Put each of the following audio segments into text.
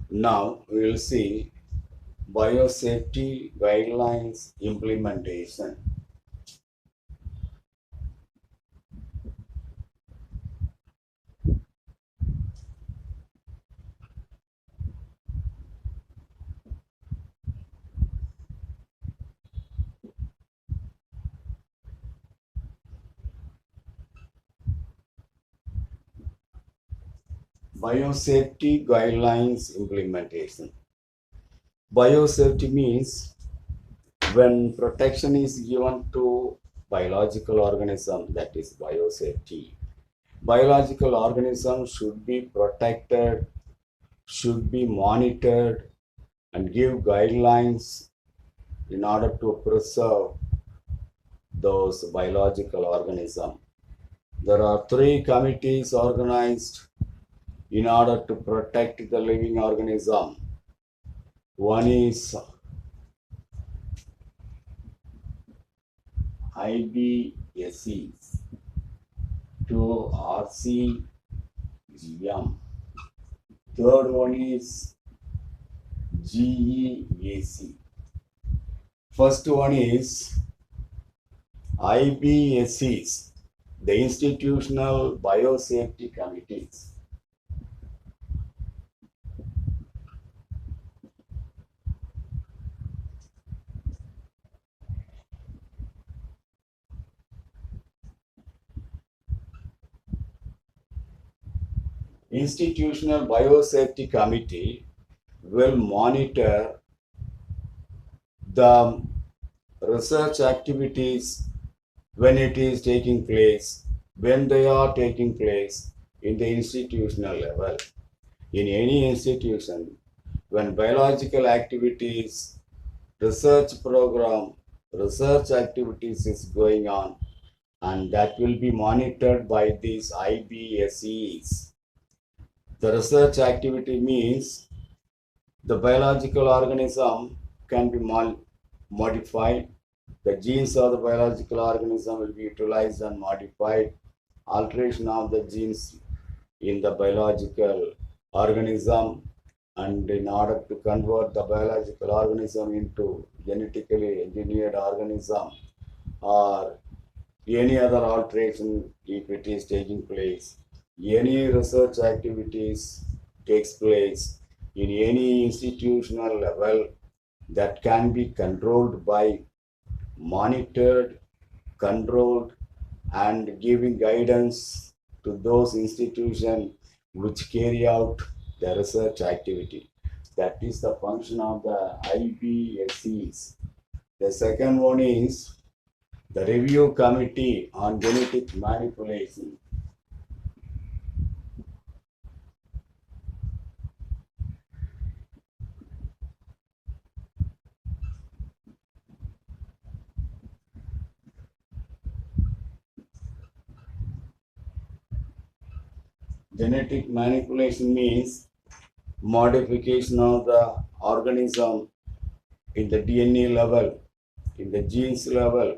Now we will see biosafety guidelines implementation. Biosafety guidelines implementation. Biosafety means when protection is given to biological organism, that is biosafety. Biological organisms should be protected, should be monitored, and give guidelines in order to preserve those biological organisms. There are three committees organized in order to protect the living organism. One is IBSEs, two RCGM. Third one is GEAC. First one is IBSEs, the Institutional Biosafety Committees. Institutional Biosafety Committee will monitor the research activities when it is taking place, when they are taking place in the institutional level. In any institution, when biological activities, research program, research activities is going on, and that will be monitored by these IBSEs. The research activity means the biological organism can be modified. The genes of the biological organism will be utilized and modified. Alteration of the genes in the biological organism, and in order to convert the biological organism into genetically engineered organism, or any other alteration if it is taking place, any research activities takes place in any institutional level, that can be controlled by, monitored, controlled, and giving guidance to those institutions which carry out the research activity. That is the function of the IBSCs. The second one is the Review Committee on Genetic Manipulation. Genetic manipulation means modification of the organism in the DNA level, in the genes level,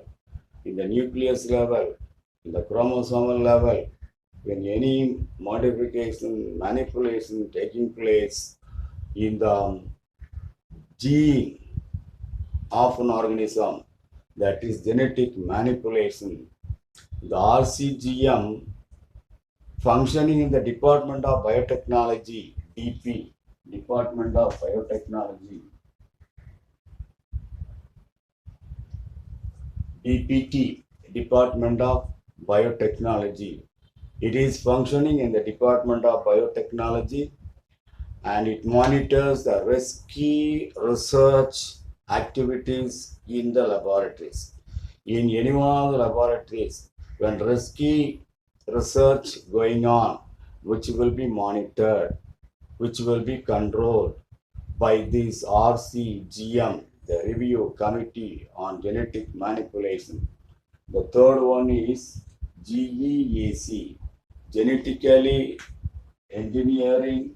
in the nucleus level, in the chromosomal level. When any modification, manipulation taking place in the gene of an organism, that is genetic manipulation. The RCGM, functioning in the Department of Biotechnology, DP, Department of Biotechnology, DPT, Department of Biotechnology. It is functioning in the Department of Biotechnology, and it monitors the risky research activities in the laboratories. In any one of the laboratories, when risky research going on, which will be monitored, which will be controlled by this RCGM, the Review Committee on Genetic Manipulation. The third one is GEAC, Genetically Engineering,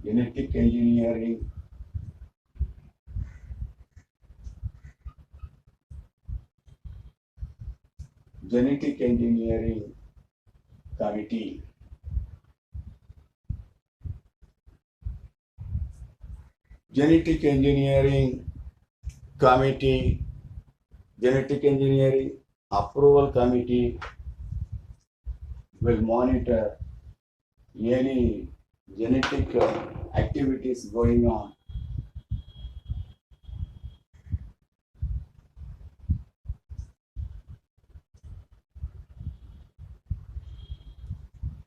Genetic Engineering Genetic Engineering Committee. Genetic engineering committee, genetic engineering approval committee will monitor any genetic activities going on.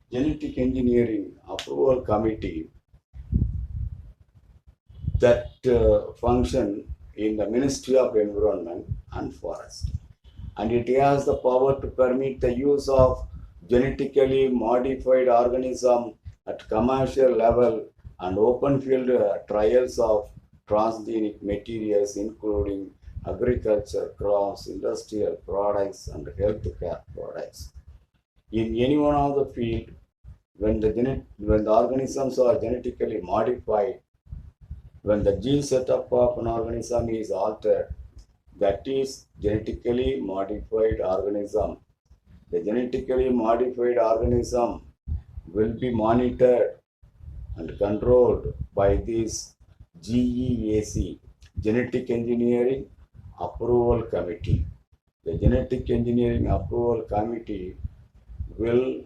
Genetic engineering approval committee that function in the Ministry of Environment and Forest, and it has the power to permit the use of genetically modified organism at commercial level and open field trials of transgenic materials including agriculture, crops, industrial products and healthcare products. In any one of the field, when the organisms are genetically modified, when the gene setup of an organism is altered, that is genetically modified organism. The genetically modified organism will be monitored and controlled by this GEAC, Genetic Engineering Approval Committee. The Genetic Engineering Approval Committee will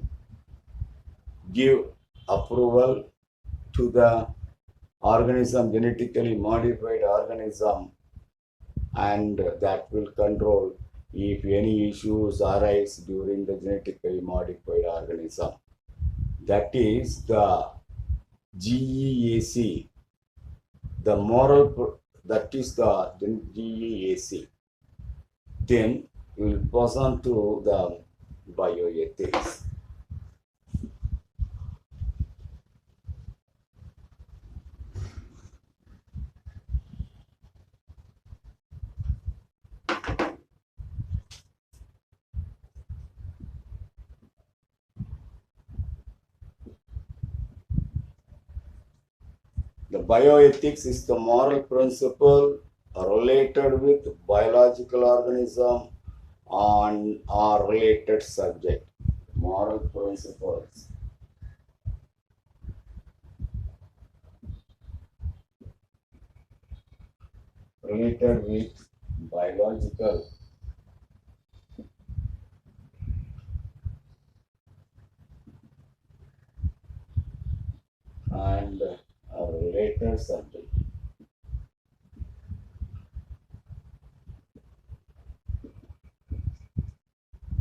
give approval to the organism, genetically modified organism, and that will control if any issues arise during the genetically modified organism. That is the GEAC, the that is the GEAC. Then we will pass on to the bioethics. The bioethics is the moral principle related with biological organism on or related subject. Moral principles related with biological and related subject.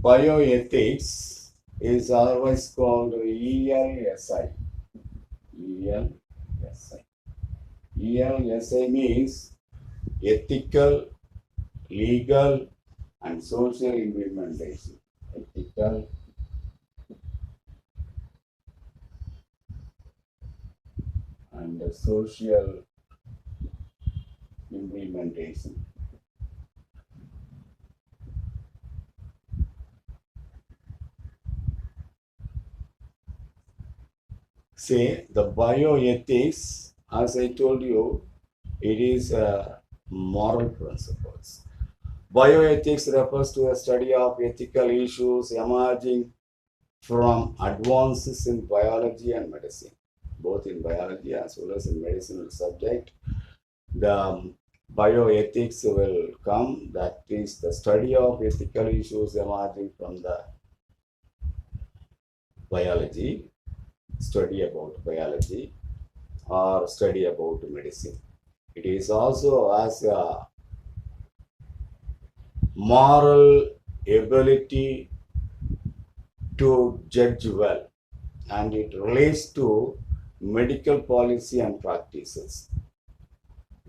Bioethics is otherwise called ELSI. ELSI. ELSI means ethical, legal, and social implementation. Ethical and social implementation. Say the bioethics, as I told you, it is moral principles. Bioethics refers to a study of ethical issues emerging from advances in biology and medicine, both in biology as well as in medicinal subject. The bioethics will come, that is the study of ethical issues emerging from the biology, study about biology or study about medicine. It is also as a moral ability to judge well, and it relates to medical policy and practices.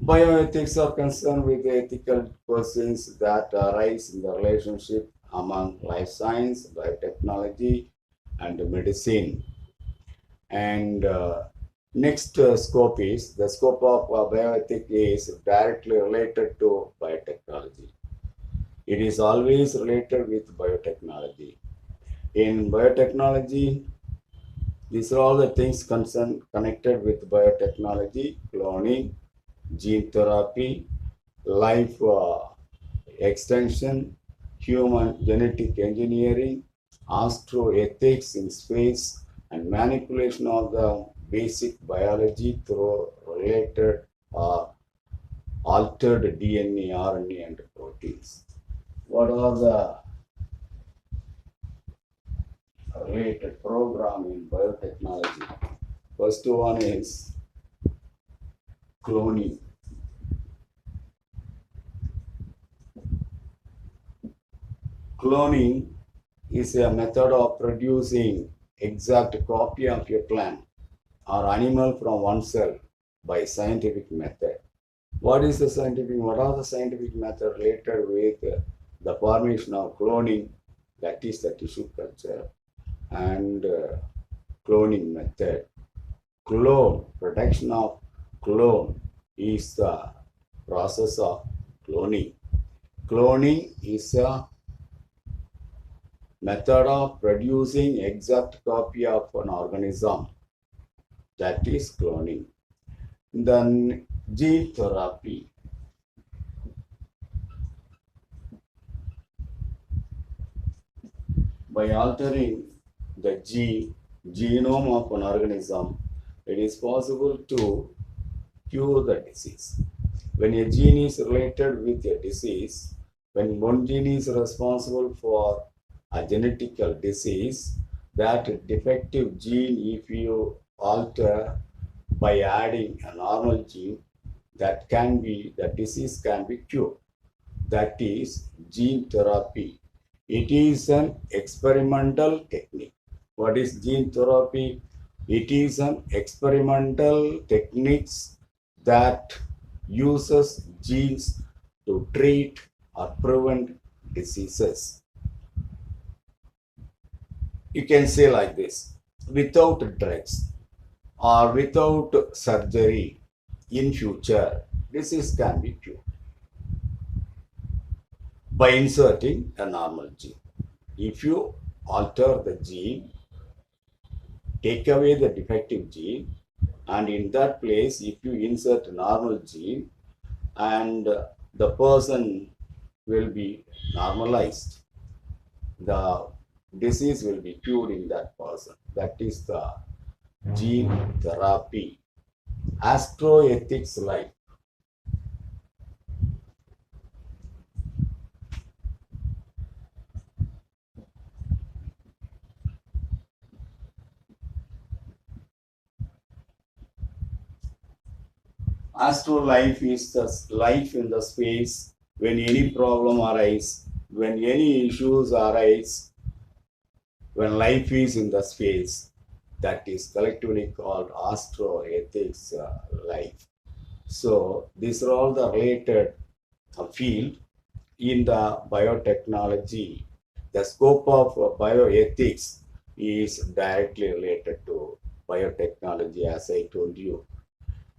Bioethics are concerned with ethical questions that arise in the relationship among life science, biotechnology, and medicine. And next scope is the scope of bioethics is directly related to biotechnology. It is always related with biotechnology. In biotechnology, these are all the things concerned connected with biotechnology: cloning, gene therapy, life extension, human genetic engineering, astroethics in space, and manipulation of the basic biology through related altered DNA, RNA, and proteins. What are the related program in biotechnology? First one is cloning. Cloning is a method of producing exact copy of a plant or animal from one cell by scientific method. What are the scientific method related with the formation of cloning? That is the tissue culture and cloning method. Production of clone is the process of cloning. Cloning is a method of producing exact copy of an organism. That is cloning. Then gene therapy. By altering the genome of an organism, it is possible to cure the disease. When a gene is related with a disease, when one gene is responsible for a genetical disease, that defective gene, if you alter by adding a normal gene, the disease can be cured. That is gene therapy. It is an experimental technique. What is gene therapy? It is an experimental techniques that uses genes to treat or prevent diseases. You can say like this: without drugs or without surgery in future, disease can be cured by inserting a normal gene. If you alter the gene, take away the defective gene, and in that place, if you insert a normal gene, and the person will be normalized, the disease will be cured in that person. That is the gene therapy. Astroethics life. Astro life is the life in the space when any problem arises, when any issues arise, when life is in the space, that is collectively called astroethics life. So these are all the related field in the biotechnology. The scope of bioethics is directly related to biotechnology, as I told you.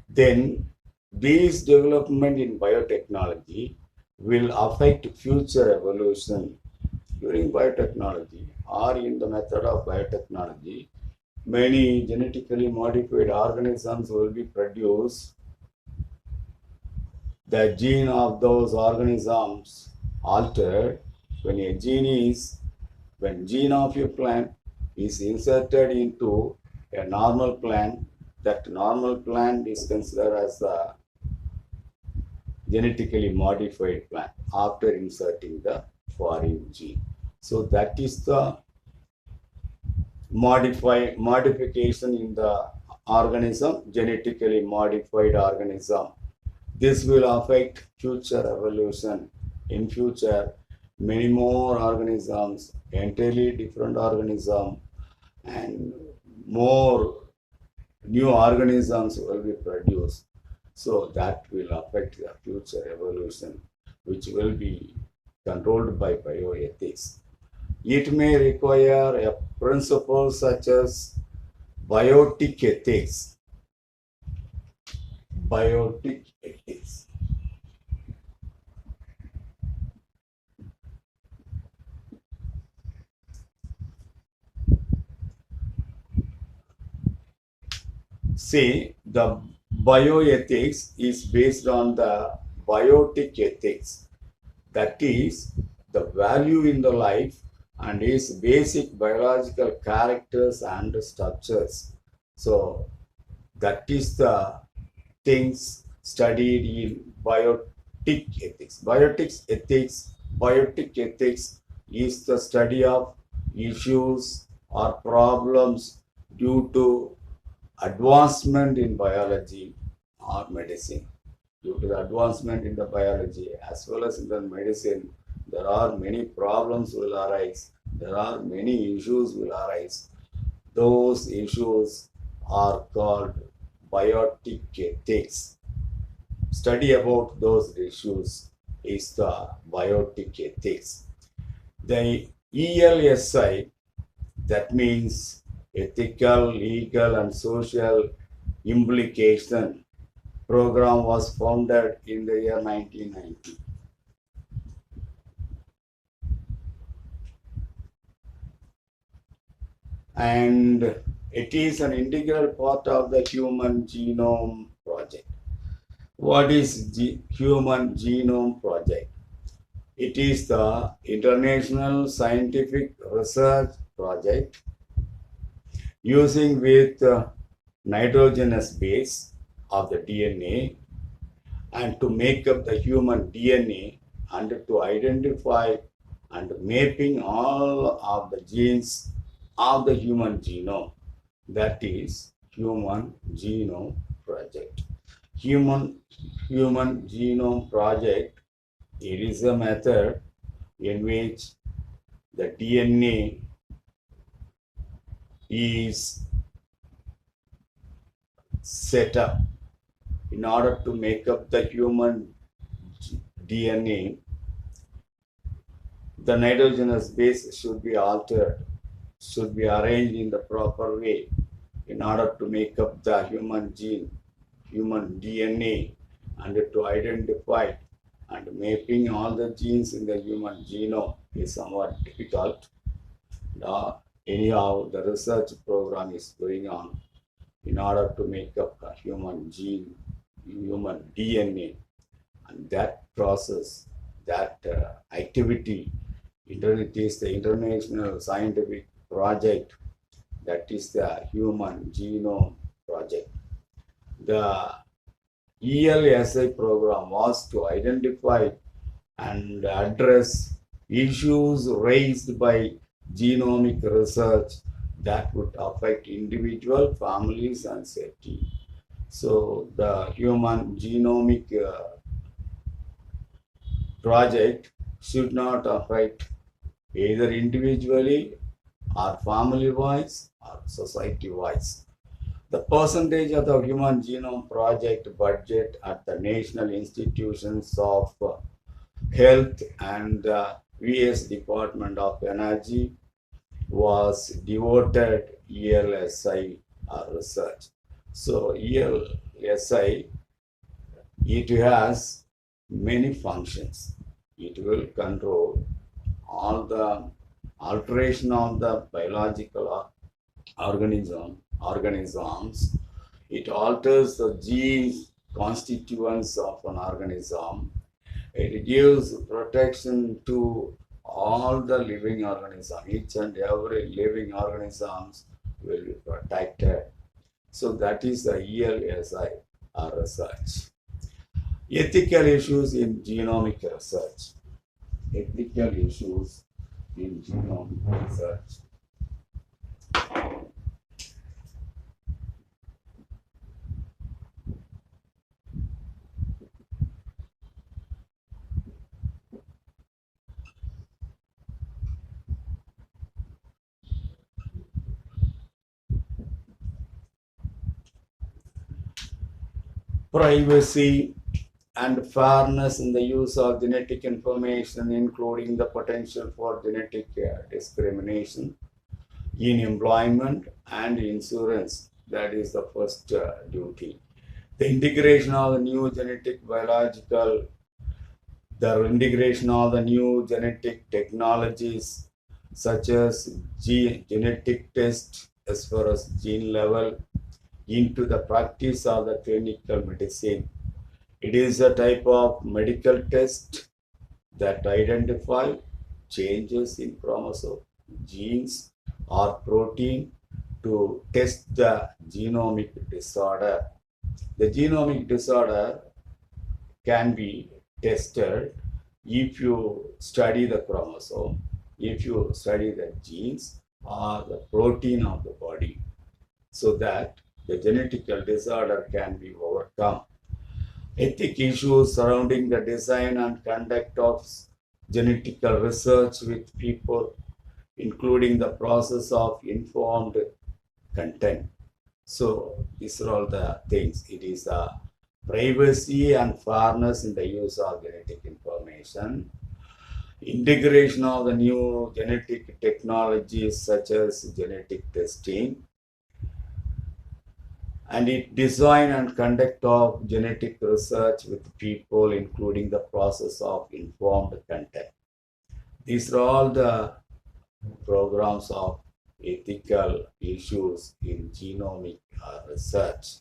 Then these development in biotechnology will affect future evolution during biotechnology or in the method of biotechnology. Many genetically modified organisms will be produced. The gene of those organisms altered when gene of a plant is inserted into a normal plant, that normal plant is considered as the genetically modified plant after inserting the foreign gene. So that is the modification in the organism, genetically modified organism. This will affect future evolution. In future, many more organisms, entirely different organisms, and more new organisms will be produced. So that will affect the future evolution, which will be controlled by bioethics. It may require a principle such as biotic ethics. Biotic ethics. See, the bioethics is based on the biotic ethics, that is the value in the life and its basic biological characters and structures. So that is the things studied in biotic ethics. Biotic ethics is the study of issues or problems due to advancement in biology or medicine. Due to the advancement in the biology as well as in the medicine, there are many problems will arise. There are many issues will arise. Those issues are called biotic ethics. Study about those issues is the biotic ethics. The ELSI, that means ethical, legal, and social implication program, was founded in the year 1990. And it is an integral part of the Human Genome Project. What is Human Genome Project? It is the international scientific research project using with nitrogenous base of the DNA and to make up the human DNA and to identify and mapping all of the genes of the human genome. That is Human Genome Project. Human Genome Project, it is a method in which the DNA is set up in order to make up the human DNA. The nitrogenous base should be altered, should be arranged in the proper way in order to make up the human gene, human DNA, and to identify and mapping all the genes in the human genome is somewhat difficult. Anyhow, the research program is going on in order to make up a human gene, human DNA. And that process, that activity, it is the international scientific project, that is the Human Genome Project. The ELSI program was to identify and address issues raised by genomic research that would affect individual, families, and safety. So the Human Genomic Project should not affect either individually or family-wise or society-wise. The percentage of the Human Genome Project budget at the National Institutions of Health and the VS Department of Energy was devoted ELSI research. So ELSI, it has many functions. It will control all the alteration of the biological organisms. It alters the genes constituents of an organism. It gives protection to all the living organisms. Each and every living organisms will be protected. So that is the ELSI research. Ethical issues in genomic research. Ethical issues in genomic research. Privacy and fairness in the use of genetic information, including the potential for genetic discrimination in employment and insurance. That is the first duty. The integration of the new genetic technologies such as genetic test as far as gene level into the practice of the clinical medicine. It is a type of medical test that identify changes in chromosome, genes, or protein to test the genomic disorder. The genomic disorder can be tested if you study the chromosome, if you study the genes or the protein of the body, so that the genetical disorder can be overcome. Ethic issues surrounding the design and conduct of genetical research with people, including the process of informed content. So these are all the things. It is privacy and fairness in the use of genetic information, integration of the new genetic technologies such as genetic testing, and it design and conduct of genetic research with people, including the process of informed consent. These are all the programs of ethical issues in genomic research.